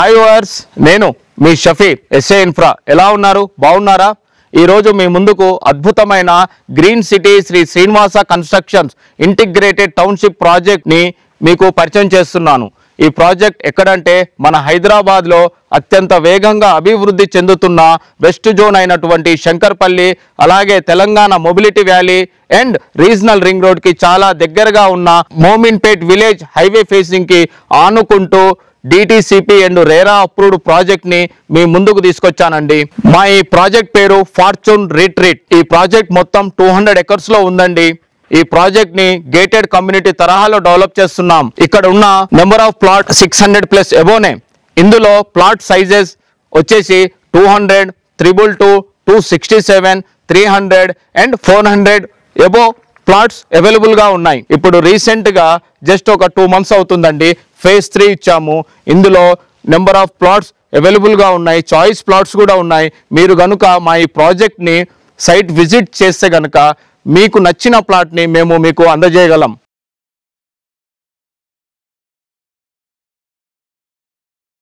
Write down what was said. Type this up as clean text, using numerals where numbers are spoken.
Hi viewers, నేను మీ Shafi SA infra. ఎలా ఉన్నారు? బాగున్నారా? ఈరోజు మీ ముందుకు అద్భుతమైన green city Shri Srinivasa constructions integrated township ప్రాజెక్ట్ని మీకు పరిచయం చేస్తున్నాను. ఈ ప్రాజెక్ట్ ఎక్కడంటే మన హైదరాబాద్లో అత్యంత వేగంగా అభివృద్ధి చెందుతున్న వెస్ట్ జోన్ అయినటువంటి శంకర్పల్లి, అలాగే Telangana mobility valley and regional ring రోడ్కి చాలా దగ్గరగా ఉన్న మోమిన్పేట్ విలేజ్ హైవే ఫేసింగ్కి ఆనుకుంటూ DTCP and RERA approved project ని మీ ముందుకు తీసుకొచ్చానండి. మా ఈ ప్రాజెక్ట్ పేరు ఫార్చ్యూన్ రిట్రీట్. ఈ ప్రాజెక్ట్ మొత్తం 200 acres లో ఉందండి. ఈ ప్రాజెక్ట్ ని గేటెడ్ కమ్యూనిటీ తరహాలో డెవలప్ చేస్తున్నాం. ఇక్కడ ఉన్న నెంబర్ ఆఫ్ ప్లాట్ 600+ ఎబోనే. ఇందులో ప్లాట్ సైజెస్ వచ్చేసి 200, 222, 267, 300 అండ్ 400 ఎబో ప్లాట్స్ అవైలబుల్ గా ఉన్నాయి. ఇప్పుడు రీసెంట్ గా జస్ట్ ఒక 2 months అవుతుందండి, phase 3 ఇచ్చాము. ఇందులో నెంబర్ ఆఫ్ ప్లాట్స్ అవైలబుల్ గా ఉన్నాయి, చాయిస్ ప్లాట్స్ కూడా ఉన్నాయి. మీరు గనుక మా ఈ ప్రాజెక్ట్ ని సైట్ విజిట్ చేస్తే గనుక మీకు నచ్చిన ప్లాట్ ని మేము మీకు అందజేయగలం.